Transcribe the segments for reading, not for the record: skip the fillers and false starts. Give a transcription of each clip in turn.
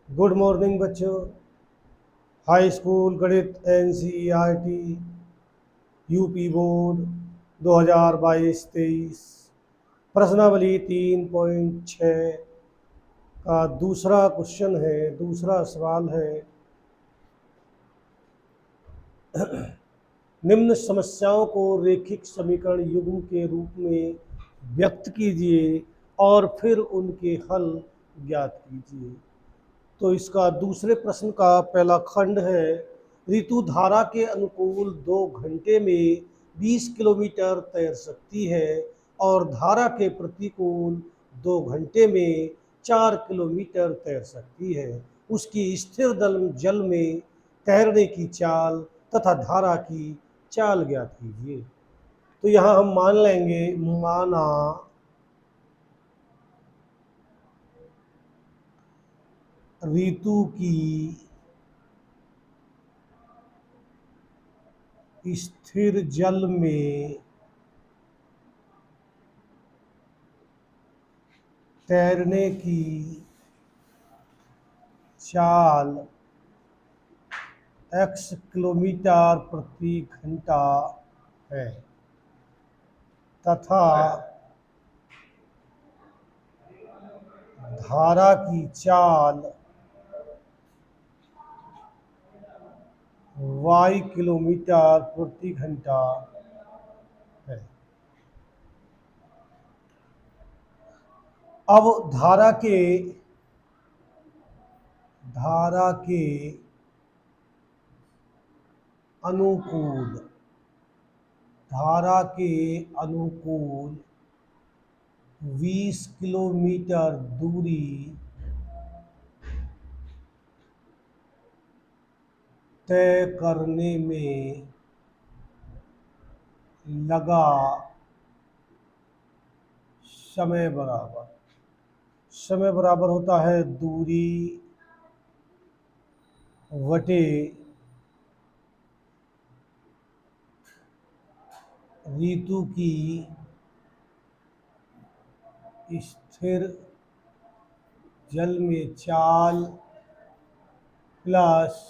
Good morning बच्चों। High school गणित NCERT UP board 2022-23 प्रश्नावली 3.6 का दूसरा क्वेश्चन है, दूसरा सवाल है। निम्न समस्याओं को रेखिक समीकरण युग्म के रूप में व्यक्त कीजिए और फिर उनके हल ज्ञात कीजिए। तो इसका दूसरे प्रश्न का पहला खंड है, ऋतु धारा के अनुकूल 2 घंटे में 20 किलोमीटर तैर सकती है और धारा के प्रतिकूल 2 घंटे में 4 किलोमीटर तैर सकती है। उसकी स्थिर जल में तैरने की चाल तथा धारा की चाल ज्ञात कीजिए। तो यहाँ हम मान लेंगे, माना ऋतु की स्थिर जल में तैरने की चाल x किलोमीटर प्रति घंटा है तथा धारा की चाल y किलोमीटर प्रति घंटा है। अब धारा के अनुकूल 20 किलोमीटर दूरी तय करने में लगा समय बराबर होता है दूरी वटे ऋतु की स्थिर जल में चाल प्लस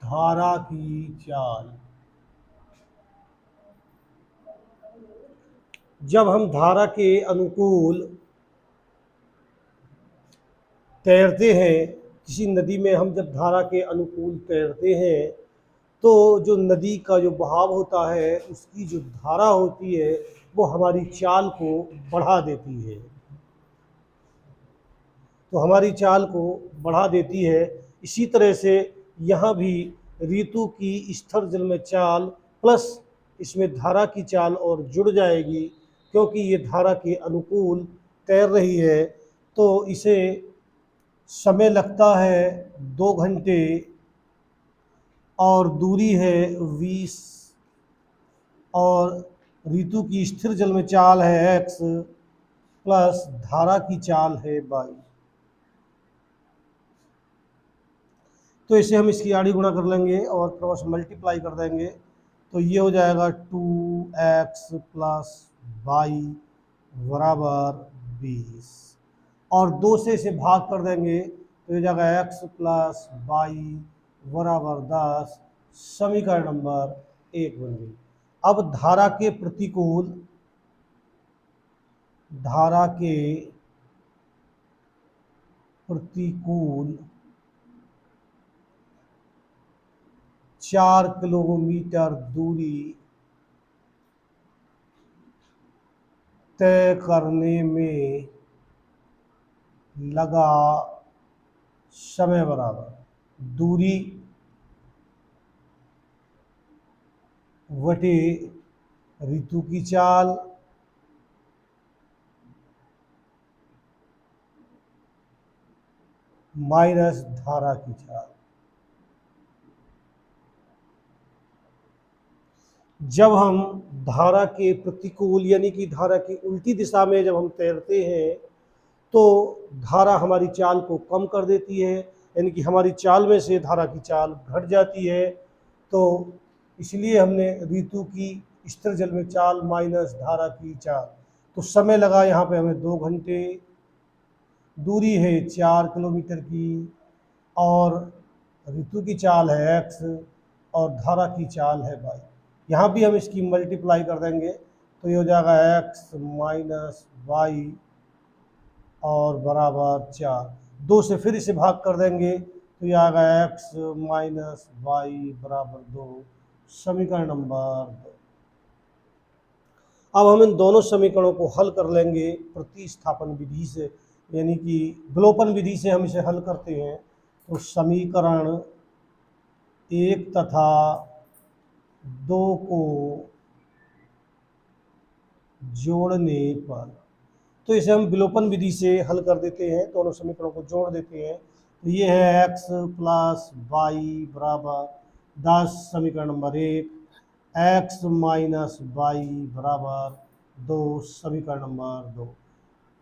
धारा की चाल। जब हम धारा के अनुकूल तैरते हैं, किसी नदी में हम जब धारा के अनुकूल तैरते हैं तो जो नदी का जो बहाव होता है, उसकी जो धारा होती है वो हमारी चाल को बढ़ा देती है। इसी तरह से यहाँ भी ऋतु की स्थिर जल में चाल प्लस इसमें धारा की चाल और जुड़ जाएगी, क्योंकि ये धारा के अनुकूल तैर रही है। तो इसे समय लगता है 2 घंटे और दूरी है 20 और ऋतु की स्थिर जल में चाल है x प्लस धारा की चाल है y। तो इसे हम इसकी आड़ी गुणा कर लेंगे और क्रॉस मल्टीप्लाई कर देंगे, तो ये हो जाएगा 2x प्लस वाई बराबर 20 और 2 से इसे भाग कर देंगे तो ये जाएगा x प्लस वाई बराबर 10। समीकरण नंबर 1 बन गई। अब धारा के प्रतिकूल 4 किलोमीटर दूरी तय करने में लगा समय बराबर दूरी वटे ऋतु की चाल माइनस धारा की चाल। जब हम धारा के प्रतिकूल यानी कि धारा की उल्टी दिशा में जब हम तैरते हैं तो धारा हमारी चाल को कम कर देती है, यानी कि हमारी चाल में से धारा की चाल घट जाती है। तो इसलिए हमने ऋतु की स्थिर जल में चाल माइनस धारा की चाल, तो समय लगा यहाँ पे हमें 2 घंटे दूरी है 4 किलोमीटर की, और ऋतु की चाल है x, और धारा की चाल है y। यहाँ भी हम इसकी मल्टीप्लाई कर देंगे तो ये हो जाएगा x माइनस वाई और बराबर 4। 2 से फिर इसे भाग कर देंगे तो ये आएगा x माइनस वाई बराबर 2, समीकरण नंबर 2। अब हम इन दोनों समीकरणों को हल कर लेंगे प्रतिस्थापन विधि से, यानी कि विलोपन विधि से हम इसे हल करते हैं। तो समीकरण 1 तथा 2 को जोड़ने पर, तो इसे हम विलोपन विधि से हल कर देते हैं, दोनों समीकरणों को जोड़ देते हैं। तो ये है x प्लस वाई बराबर 10, समीकरण नंबर 1, x माइनस वाई बराबर 2, समीकरण नंबर 2।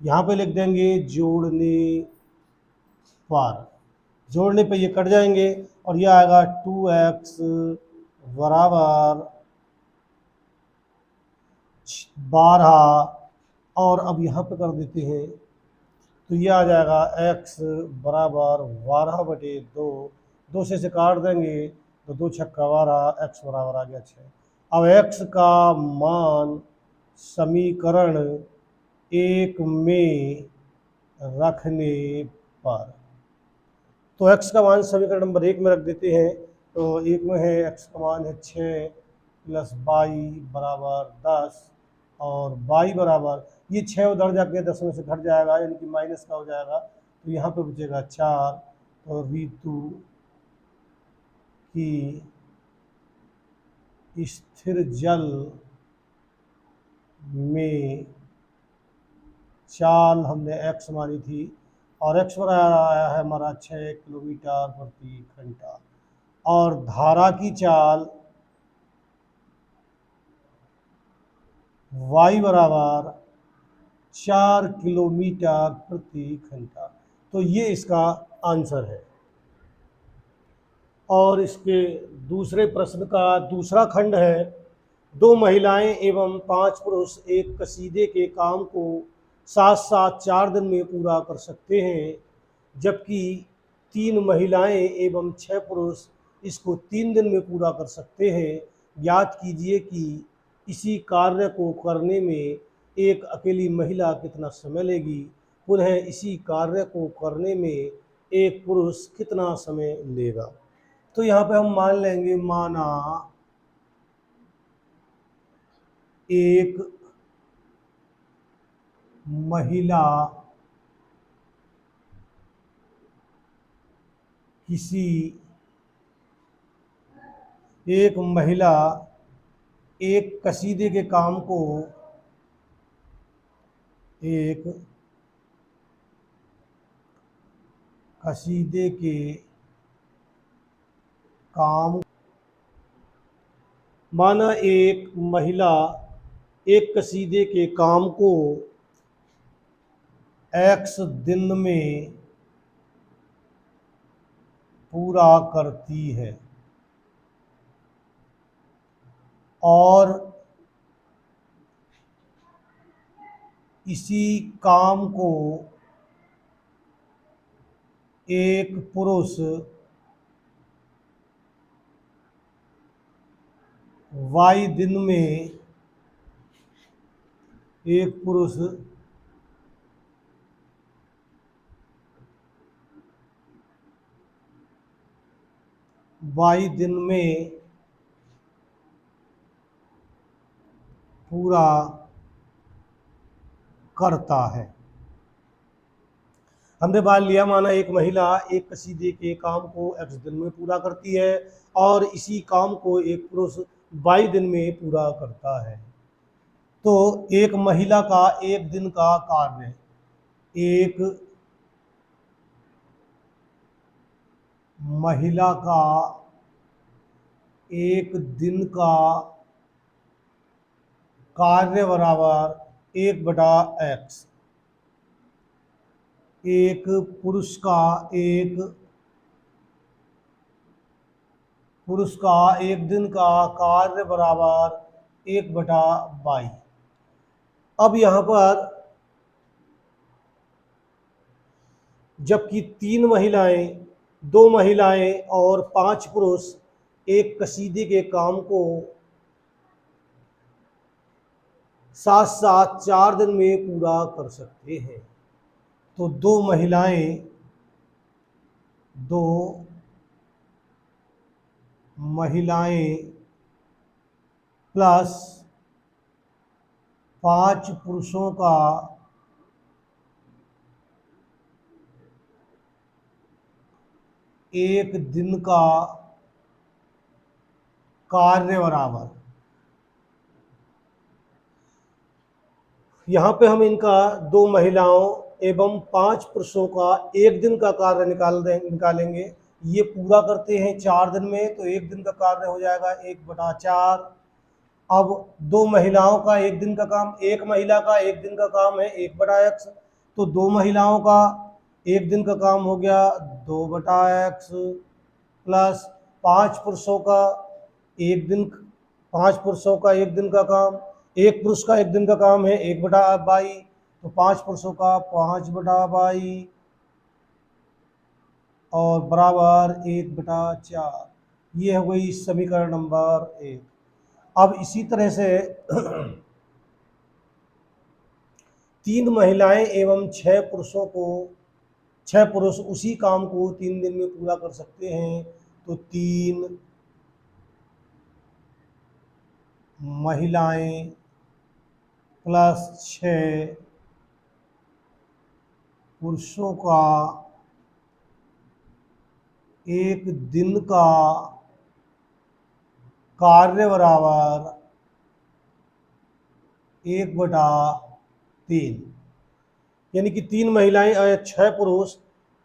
यहाँ पे लिख देंगे जोड़ने पर, जोड़ने पे ये कट जाएंगे और ये आएगा 2x बराबर 12, और अब यहाँ पे कर देते हैं तो ये आ जाएगा x बराबर 12/2, 2 से काट देंगे तो 2 छक्का 12, x बराबर आ गया 6। अब x का मान समीकरण 1 में रखने पर, तो x का मान समीकरण नंबर 1 में रख देते हैं। तो 1 में है x का मान है 6 प्लस वाई बराबर 10, और y बराबर, ये 6 उधर जाके 10 में से घट जाएगा, यानी कि माइनस का हो जाएगा, तो यहाँ पे बचेगा 4। और ऋतु की स्थिर जल में चाल हमने x मानी थी, और x बराबर आया है हमारा 6 किलोमीटर प्रति घंटा, और धारा की चाल y बराबर 4 किलोमीटर प्रति घंटा। तो ये इसका आंसर है। और इसके दूसरे प्रश्न का दूसरा खंड है, 2 महिलाएं एवं 5 पुरुष एक कसीदे के काम को साथ साथ 4 दिन में पूरा कर सकते हैं, जबकि 3 महिलाएं एवं 6 पुरुष इसको 3 दिन में पूरा कर सकते हैं। ज्ञात कीजिए कि इसी कार्य को करने में एक अकेली महिला कितना समय लेगी, पुनः इसी कार्य को करने में एक पुरुष कितना समय लेगा। तो यहाँ पे हम मान लेंगे, माना एक महिला एक कसीदे के काम को माना एक महिला एक कसीदे के काम को x दिन में पूरा करती है, और इसी काम को एक पुरुष y दिन में पूरा करता है। हमने मान लिया, माना एक महिला एक कसीदे के काम को x दिन में पूरा करती है, और इसी काम को एक पुरुष y दिन में पूरा करता है। तो एक महिला का एक दिन का कार्य, एक महिला का एक दिन का कार्य बराबर 1/x, एक पुरुष का एक दिन का कार्य बराबर 1/y। अब यहाँ पर जबकि 3 महिलाएं, 2 महिलाएं और 5 पुरुष एक कसीदे के काम को साथ साथ 4 दिन में पूरा कर सकते हैं। तो 2 महिलाएं प्लस 5 पुरुषों का एक दिन का कार्य बराबर, यहाँ पे हम इनका 2 महिलाओं एवं 5 पुरुषों का एक दिन का कार्य निकालेंगे। ये पूरा करते हैं 4 दिन में, तो एक दिन का कार्य हो जाएगा 1/4। अब 2 महिलाओं का एक दिन का काम, एक महिला का एक दिन का काम है 1/x, तो 2 महिलाओं का एक दिन का काम हो गया 2/x प्लस 5 पुरुषों का एक दिन, 5 पुरुषों का एक दिन का काम, एक पुरुष का एक दिन का काम है 1/22, तो 5 पुरुषों का 5/22 और बराबर 1/4। ये हो गई समीकरण नंबर 1। अब इसी तरह से 3 महिलाएं एवं 6 पुरुष उसी काम को 3 दिन में पूरा कर सकते हैं। तो 3 महिलाएं प्लस 6 पुरुषों का एक दिन का कार्य बराबर 1/3, यानी कि 3 महिलाएं और 6 पुरुष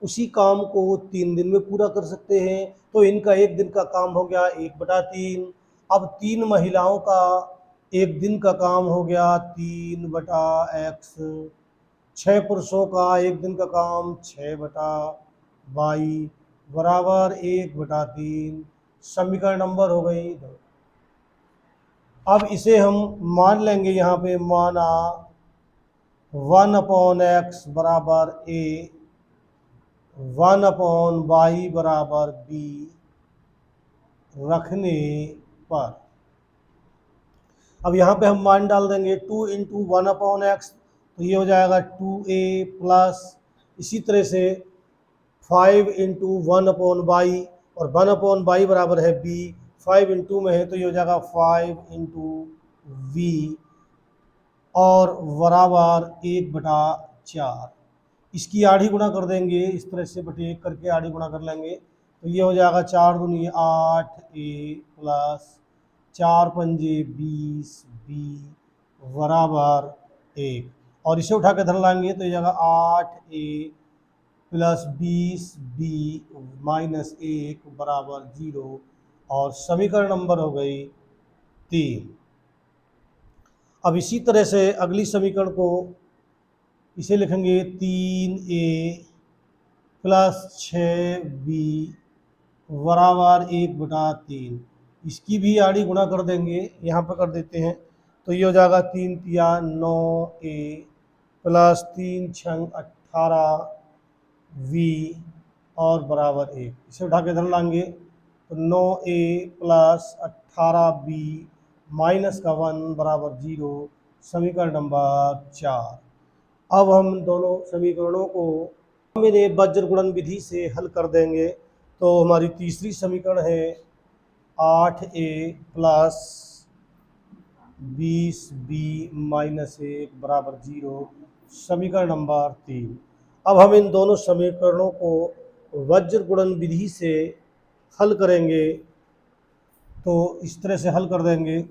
उसी काम को 3 दिन में पूरा कर सकते हैं। तो इनका एक दिन का काम हो गया 1/3। अब 3 महिलाओं का एक दिन का काम हो गया 3/x, 6 पुरुषों का एक दिन का काम 6/22 बराबर 1/3। समीकरण नंबर हो गई 2। अब इसे हम मान लेंगे, यहाँ पे माना 1/x बराबर a, 1/y बराबर b रखने पर, अब यहाँ पे हम मान डाल देंगे 2 × 1/x, तो ये हो जाएगा 2a प्लस, इसी तरह से 5 × 1/y, और 1/y बराबर है b, 5 × में है तो ये हो जाएगा 5 × v और बराबर 1/4। इसकी आधी गुणा कर देंगे, इस तरह से बटे 1 करके आधी गुणा कर लेंगे, तो ये हो जाएगा 4 दूनी 8a प्लस 4 पंजे 20b बराबर 1, और इसे उठा के धर लाएंगे तो ये जाएगा 8a प्लस 20b माइनस 1 बराबर 0, और समीकरण नंबर हो गई 3। अब इसी तरह से अगली समीकरण को इसे लिखेंगे 3a प्लस 6b बराबर 1/3। इसकी भी आड़ी गुणा कर देंगे, यहाँ पर कर देते हैं, तो ये हो जाएगा 3 तिया 9a प्लस 3 छंग 18v और बराबर 1। इसे उठा के इधर लाएंगे तो 9a प्लस 18b माइनस का 1 बराबर 0, समीकरण नंबर 4। अब हम दोनों समीकरणों को मेरे वज्र गुणन विधि से हल कर देंगे। तो हमारी तीसरी समीकरण है 8a प्लस 20b माइनस 1 बराबर 0, समीकरण नंबर 3। अब हम इन दोनों समीकरणों को वज्र गुणन विधि से हल करेंगे। तो इस तरह से हल कर देंगे,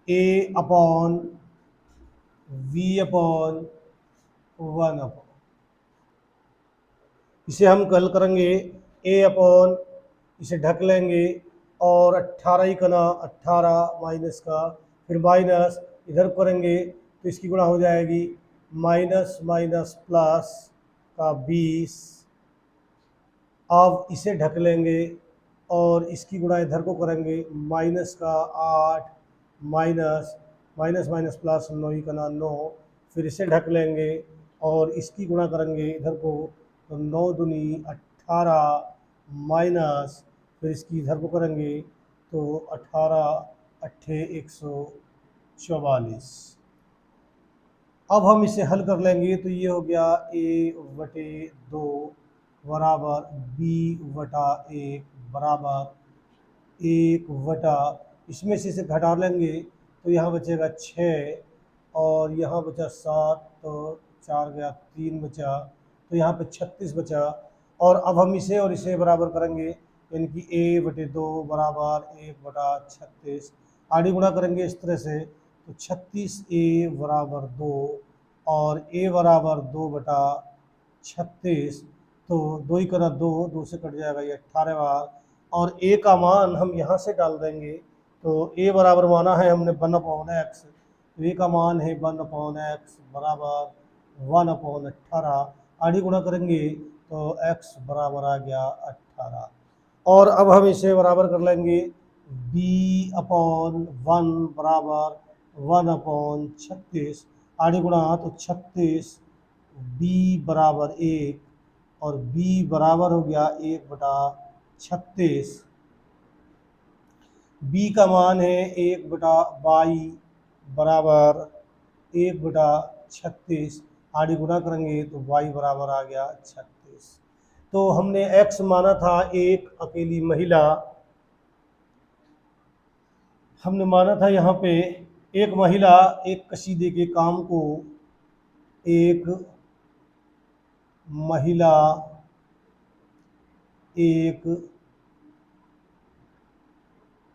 a/v/1 इसे हम हल करेंगे a/, इसे ढक लेंगे और 18 ही कना 18 माइनस का, फिर माइनस इधर करेंगे तो इसकी गुणा हो जाएगी माइनस माइनस प्लस का 20। अब इसे ढक लेंगे और इसकी गुणा इधर को करेंगे माइनस का 8 माइनस माइनस माइनस प्लस 9 ही कना 9, फिर इसे ढक लेंगे और इसकी गुणा करेंगे इधर को, तो 9 दूनी 18 माइनस, फिर इसकी इधर को करेंगे तो 18 अट्ठे 144। अब हम इसे हल कर लेंगे तो ये हो गया a/2 बराबर b/1 बराबर 1 इसमें से इसे घटा लेंगे तो यहाँ बचेगा 6 और यहाँ बचा 7, तो 4 गया, 3 बचा, तो यहाँ पे 36 बचा। और अब हम इसे और इसे बराबर करेंगे, यानी कि a/2 बराबर 1/36, आड़ी गुणा करेंगे इस तरह से, तो 36a बराबर 2 और a बराबर 2/36, तो 2 ही करा 2, 2 से कट जाएगा ये 18 बार, और a का मान हम यहाँ से डाल देंगे, तो a बराबर माना है हमने 1/x, तो a का मान है 1/x बराबर 1/18, आड़ी गुणा करेंगे तो x बराबर आ गया 18। और अब हम इसे बराबर कर लेंगे b/1 बराबर 1/36, आड़ी गुणा तो 36 b बराबर 1 और b बराबर हो गया 1/36। b का मान है 1/22 बराबर 1/36, आड़ी गुणा करेंगे तो y बराबर आ गया 36। तो हमने x माना था एक अकेली महिला, हमने माना था यहाँ पे एक महिला एक कशीदे के काम को, एक महिला एक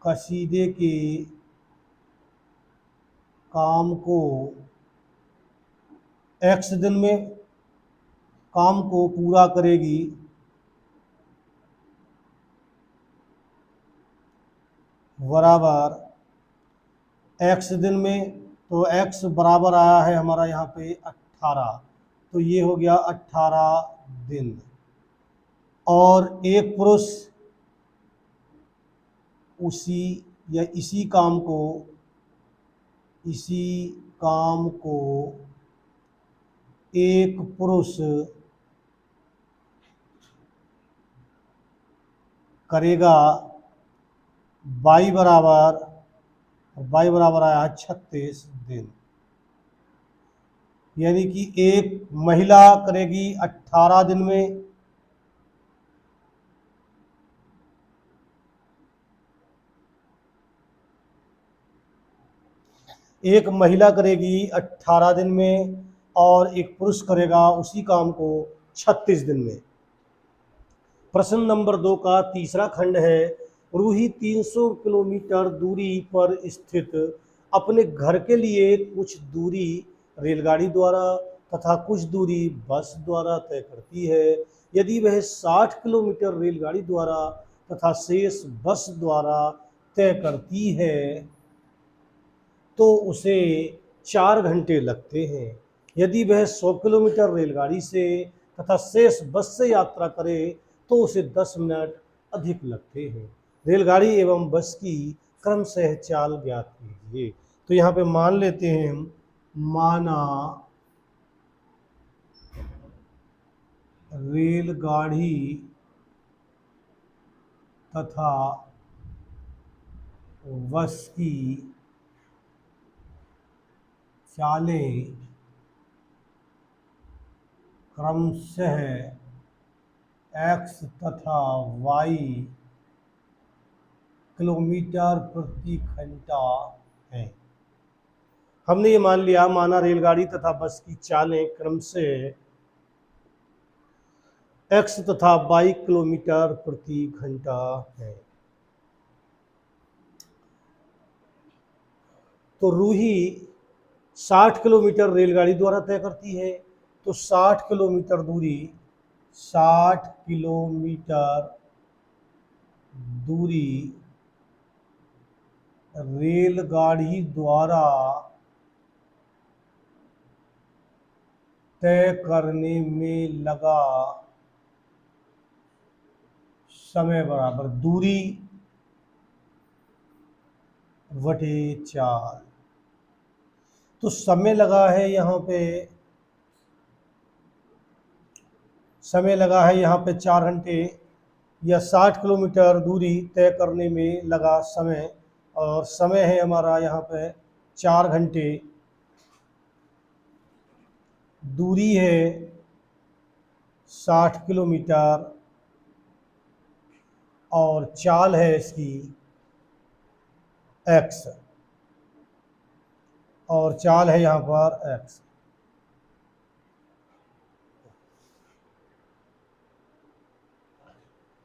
कशीदे के काम को x दिन में काम को पूरा करेगी, बराबर x दिन में, तो x बराबर आया है हमारा यहाँ पे 18, तो ये हो गया 18 दिन। और एक पुरुष उसी या इसी काम को एक पुरुष करेगा, y बराबर आया है 36 दिन, यानी कि एक महिला करेगी 18 दिन में, एक महिला करेगी 18 दिन में और एक पुरुष करेगा उसी काम को 36 दिन में। प्रश्न नंबर 2 का तीसरा खंड है, रूही 300 किलोमीटर दूरी पर स्थित अपने घर के लिए कुछ दूरी रेलगाड़ी द्वारा तथा कुछ दूरी बस द्वारा तय करती है। यदि वह 60 किलोमीटर रेलगाड़ी द्वारा तथा शेष बस द्वारा तय करती है तो उसे 4 घंटे लगते हैं। यदि वह 100 किलोमीटर रेलगाड़ी से तथा शेष बस से यात्रा करे तो उसे 10 मिनट अधिक लगते हैं। रेलगाड़ी एवं बस की क्रमशः चाल ज्ञात कीजिए। तो यहाँ पे मान लेते हैं हम, माना रेलगाड़ी तथा बस की चालें क्रमशः x तथा y किलोमीटर प्रति घंटा है। हमने ये मान लिया, माना रेलगाड़ी तथा बस की चालें क्रमशः x तथा y किलोमीटर प्रति घंटा है। तो रूही 60 किलोमीटर रेलगाड़ी द्वारा तय करती है, तो 60 किलोमीटर दूरी, 60 किलोमीटर दूरी रेलगाड़ी द्वारा तय करने में लगा समय बराबर दूरी बटे 4। तो समय लगा है यहाँ पे समय लगा है यहाँ पे 4 घंटे, या 60 किलोमीटर दूरी तय करने में लगा समय, और समय है हमारा यहाँ पे 4 घंटे, दूरी है 60 किलोमीटर, और चाल है इसकी x, और चाल है यहाँ पर x।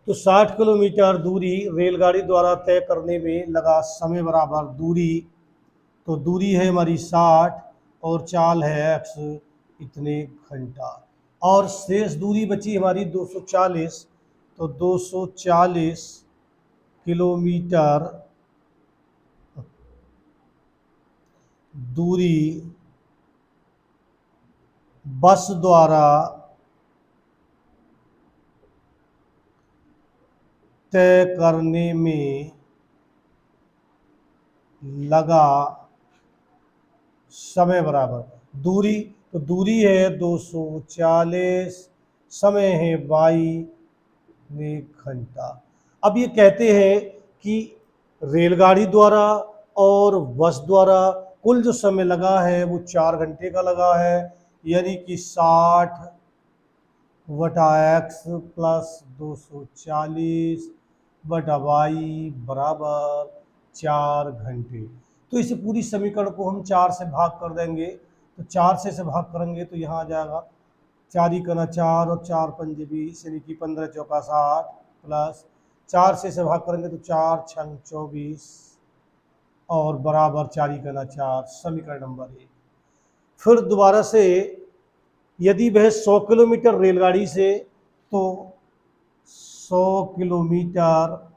तो 60 किलोमीटर दूरी रेलगाड़ी द्वारा तय करने में लगा समय बराबर दूरी, तो दूरी है हमारी 60 और चाल है x, इतने घंटा। और शेष दूरी बची हमारी 240, तो 240 किलोमीटर दूरी बस द्वारा तय करने में लगा समय बराबर दूरी, तो दूरी है 240, समय है 22 घंटा। अब ये कहते हैं कि रेलगाड़ी द्वारा और बस द्वारा कुल जो समय लगा है वो 4 घंटे का लगा है, यानी कि 60 बटा x प्लस 240 बटा y बराबर 4 घंटे। तो इसे पूरी समीकरण को हम 4 से भाग कर देंगे, तो 4 से भाग करेंगे तो यहाँ आ जाएगा 4 ही करना 4 और 4 पंजे 20, यानी कि 15 चौका 60, प्लस 4 से भाग करेंगे तो 4 छंग 24, और बराबर 4 ही करना 4, समीकरण नंबर 1। फिर दोबारा से यदि वह 100 किलोमीटर रेलगाड़ी से, तो 100 किलोमीटर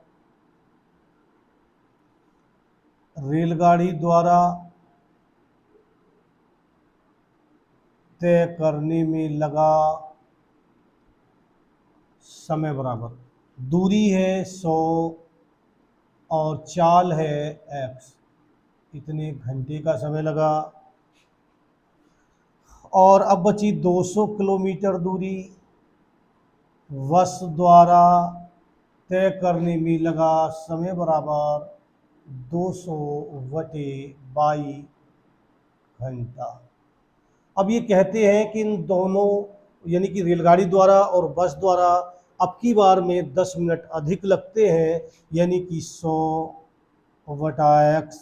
रेलगाड़ी द्वारा तय करने में लगा समय बराबर दूरी है 100 और चाल है x, इतने घंटे का समय लगा। और अब बची 200 किलोमीटर दूरी बस द्वारा तय करने में लगा समय बराबर 200 बटे 22 घंटा। अब ये कहते हैं कि इन दोनों, यानी कि रेलगाड़ी द्वारा और बस द्वारा अब की बार में 10 मिनट अधिक लगते हैं, यानी कि 100 बटा x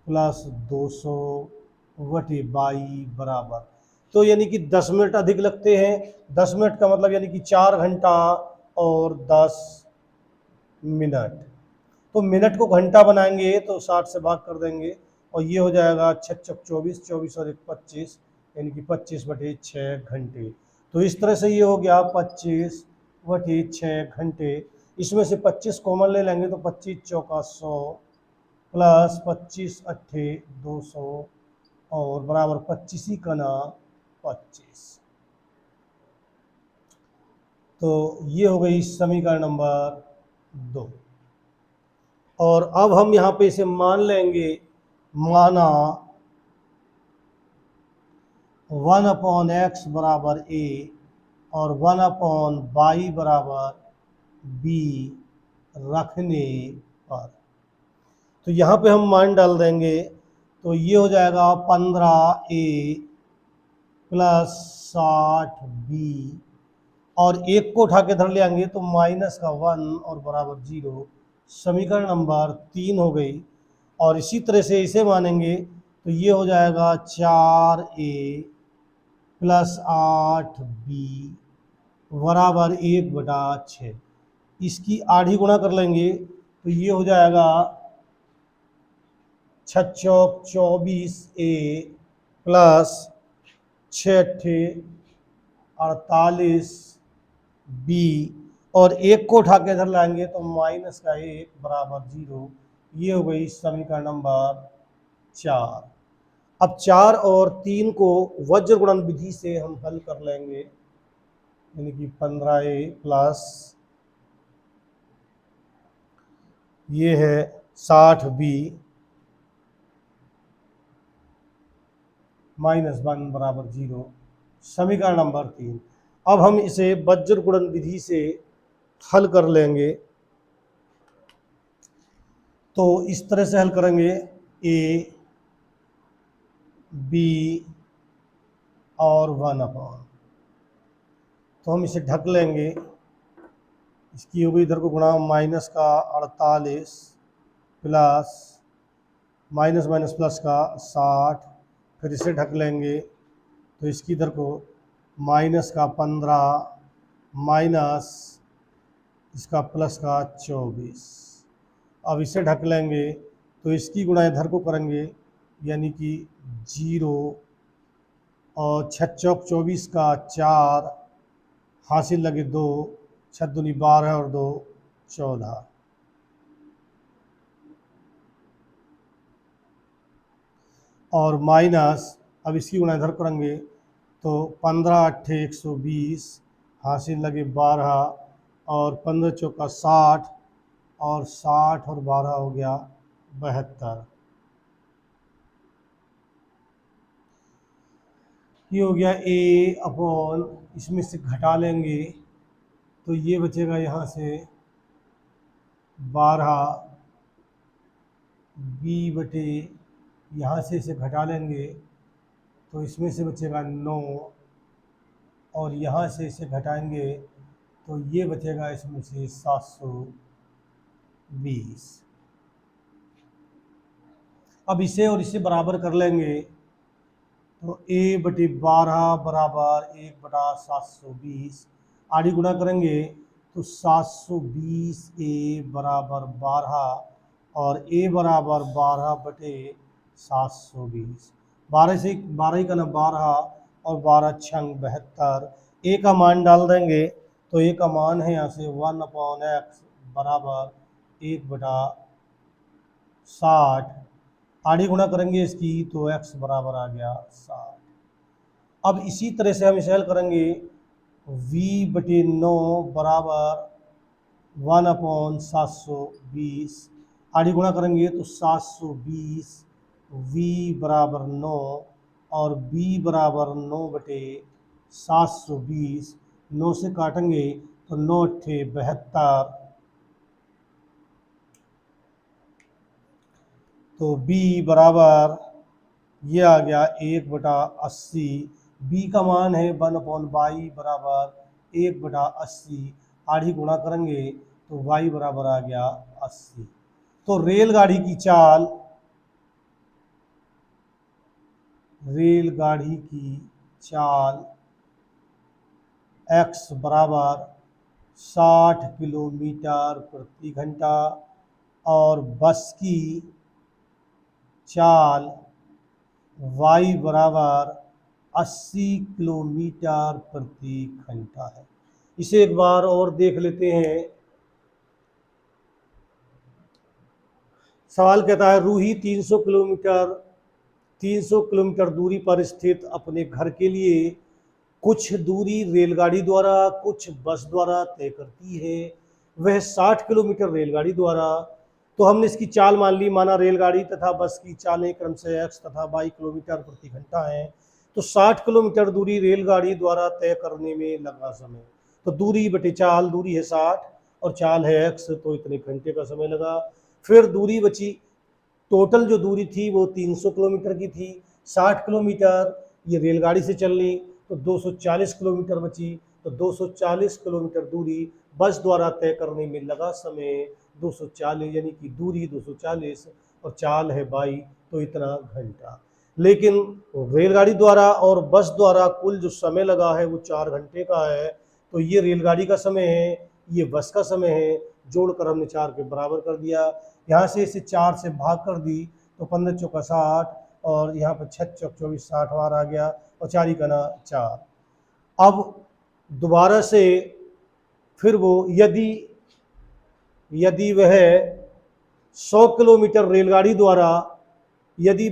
प्लस 200 बटे 22 बराबर, तो यानी कि 10 मिनट अधिक लगते हैं। 10 मिनट का मतलब यानी कि 4 घंटा और 10 मिनट। तो मिनट को घंटा बनाएंगे तो 60 से भाग कर देंगे, और ये हो जाएगा 6 चौक 24, 24 और 1 25, यानी कि 25 बटे 6 घंटे। तो इस तरह से ये हो गया 25 बटे 6 घंटे। इसमें से 25 कॉमन ले लेंगे तो 25 चौका 100 प्लस 25 अट्ठे 200, और बराबर 25 ही कना 25। तो ये हो गई समीकरण नंबर 2। और अब हम यहाँ पे इसे मान लेंगे, माना 1/x बराबर a और 1/y बराबर b रखने पर, तो यहाँ पे हम मान डाल देंगे, तो ये हो जाएगा 15a प्लस 60b, और एक को उठा के धर ले आएंगे तो माइनस का 1 और बराबर 0, समीकरण नंबर 3 हो गई। और इसी तरह से इसे मानेंगे तो ये हो जाएगा 4a प्लस 8b बराबर 1/6। इसकी आधी गुणा कर लेंगे तो ये हो जाएगा 6 चौक 24a प्लस 6 अट्ठे 48b, और एक को उठा के इधर लाएंगे तो माइनस का 1 बराबर 0। ये हो गई समीकरण नंबर 4। अब 4 और 3 को वज्र गुणन विधि से हम हल कर लेंगे, यानी कि 15a प्लस ये है 60b माइनस 1 बराबर 0, समीकरण नंबर 3। अब हम इसे वज्र गुणन विधि से हल कर लेंगे। तो इस तरह से हल करेंगे, ए बी और 1/, तो हम इसे ढक लेंगे। इसकी होगी इधर को गुणा माइनस का 48 प्लस माइनस माइनस प्लस का 60, फिर इसे ढक लेंगे तो इसकी इधर को माइनस का 15 माइनस इसका प्लस का 24। अब इसे ढक लेंगे तो इसकी गुणा इधर को करेंगे, यानी कि 0 और 6 चौक 24 का 4, हासिल लगे 2, 6 दूनी 12 और 2 14। और माइनस, अब इसकी गुणा इधर करेंगे तो 15 अट्ठे 120, हासिल लगे 12 और 15 चौका 60 और 60 और 12 हो गया 72। ये हो गया ए अपॉन, इसमें से घटा लेंगे तो ये बचेगा यहाँ से 12 बी बटे, यहाँ से इसे घटा लेंगे तो इसमें से बचेगा 9 और यहाँ से इसे घटाएंगे तो ये बचेगा इसमें से 720। अब इसे और इसे बराबर कर लेंगे तो ए बटे 12 बराबर 1/720, आड़ी गुणा करेंगे तो 720 ए बराबर 12 और ए बराबर 12 बटे 720। 12 से 12 का ना 12 और 12 छंग 72। ए का मान डाल देंगे तो ए का मान है यहाँ से 1/x बराबर 1/60। आड़ी गुणा करेंगे इसकी तो x बराबर आ गया 60। अब इसी तरह से हम इसे हल करेंगे, v बटे 9 बराबर 1/720, आड़ी गुणा करेंगे तो 720 v बराबर 9 और b बराबर 9 बटे 720, 9 से काटेंगे तो 9 अट्ठे 72, तो b बराबर ये आ गया 1/80। b का मान है 1/22 बराबर 1/80, आड़ी गुणा करेंगे तो y बराबर आ गया 80। तो रेलगाड़ी की चाल x बराबर 60 किलोमीटर प्रति घंटा और बस की चाल y बराबर 80 किलोमीटर प्रति घंटा है। इसे एक बार और देख लेते हैं। सवाल कहता है, रूही 300 किलोमीटर दूरी पर स्थित अपने घर के लिए कुछ दूरी रेलगाड़ी द्वारा कुछ बस द्वारा तय करती है। वह 60 किलोमीटर रेलगाड़ी द्वारा, तो हमने इसकी चाल मान ली, माना रेलगाड़ी तथा बस की चालें क्रमशः x तथा y किलोमीटर प्रति घंटा है। तो 60 किलोमीटर दूरी रेलगाड़ी द्वारा तय करने में लगा समय, तो दूरी बटे चाल, दूरी है 60 और चाल है x, तो इतने घंटे का समय लगा। फिर दूरी बची, टोटल जो दूरी थी वो 300 किलोमीटर की थी, 60 किलोमीटर ये रेलगाड़ी से चलनी तो 240 किलोमीटर बची, तो 240 किलोमीटर दूरी बस द्वारा तय करने में लगा समय 240, यानी कि दूरी 240 और चाल है 22, तो इतना घंटा। लेकिन रेलगाड़ी द्वारा और बस द्वारा कुल जो समय लगा है वो 4 घंटे का है। तो ये रेलगाड़ी का समय है, ये बस का समय है, जोड़कर हमने 4 के बराबर कर दिया। यहाँ से इसे 4 से भाग कर दी तो 15 चौका 60 और यहाँ पर 6 चौक 24, 60 बार आ गया और 4 का ना 4। अब दोबारा से फिर वो यदि वह 100 किलोमीटर रेलगाड़ी द्वारा, यानी कि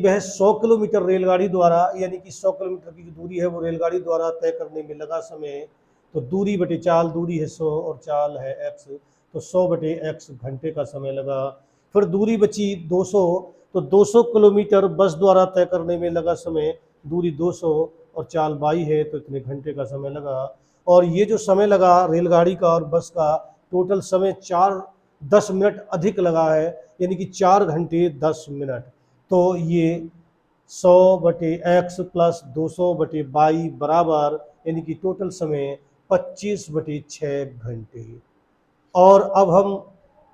100 किलोमीटर की जो दूरी है वो रेलगाड़ी द्वारा तय करने में लगा समय, तो दूरी बटे चाल, दूरी है 100 और चाल है x, तो 100 बटे x घंटे का समय लगा। फिर दूरी बची 200, तो 200 किलोमीटर बस द्वारा तय करने में लगा समय, दूरी 200 और चाल 22 है, तो इतने घंटे का समय लगा। और ये जो समय लगा रेलगाड़ी का और बस का, टोटल समय 4-10 मिनट अधिक लगा है, यानी कि 4 घंटे 10 मिनट। तो ये 100/x प्लस 200/22 बराबर, यानी कि टोटल समय 25/6 घंटे। और अब हम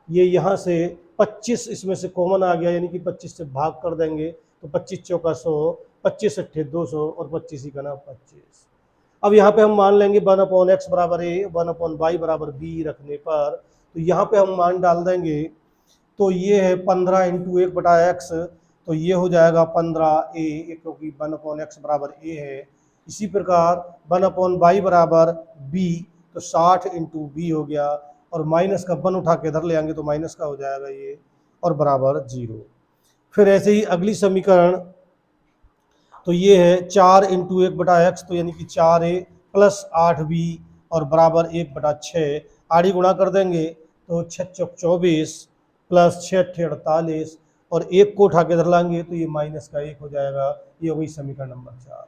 ये यहाँ से 25 इसमें से कॉमन आ गया, यानी कि 25 से भाग कर देंगे तो 25 चौका 100, 25 अट्ठे 200 और 25 का ना 25। अब यहाँ पे हम मान लेंगे 1/x बराबर a, 1/y बराबर b रखने पर, तो यहाँ पे हम मान डाल देंगे। तो ये है 15 × 1/x, तो ये हो जाएगा 15a, क्योंकि 1/x बराबर a है। इसी प्रकार 1/y बराबर b, तो 60 × b हो गया, और माइनस का 1 उठा के इधर ले आएंगे तो माइनस का हो जाएगा ये, और बराबर 0। फिर ऐसे ही अगली समीकरण, तो ये है 4 × 1/x, तो यानी कि 4a प्लस 8b और बराबर 1/6। आड़ी गुणा कर देंगे तो 6 चौक 24 प्लस 6 अट्ठे 48, और 1 को उठा के इधर लाएंगे तो ये माइनस का 1 हो जाएगा। ये हो गई समीकरण नंबर 4।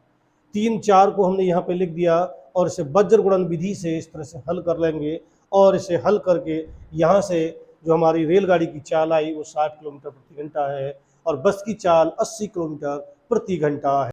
3, 4 को हमने यहाँ पे लिख दिया, और इसे वज्र गुणन विधि से इस तरह से हल कर लेंगे, और इसे हल करके यहाँ से जो हमारी रेलगाड़ी की चाल आई वो 60 किलोमीटर प्रति घंटा है, और बस की चाल 80 किलोमीटर प्रति घंटा है।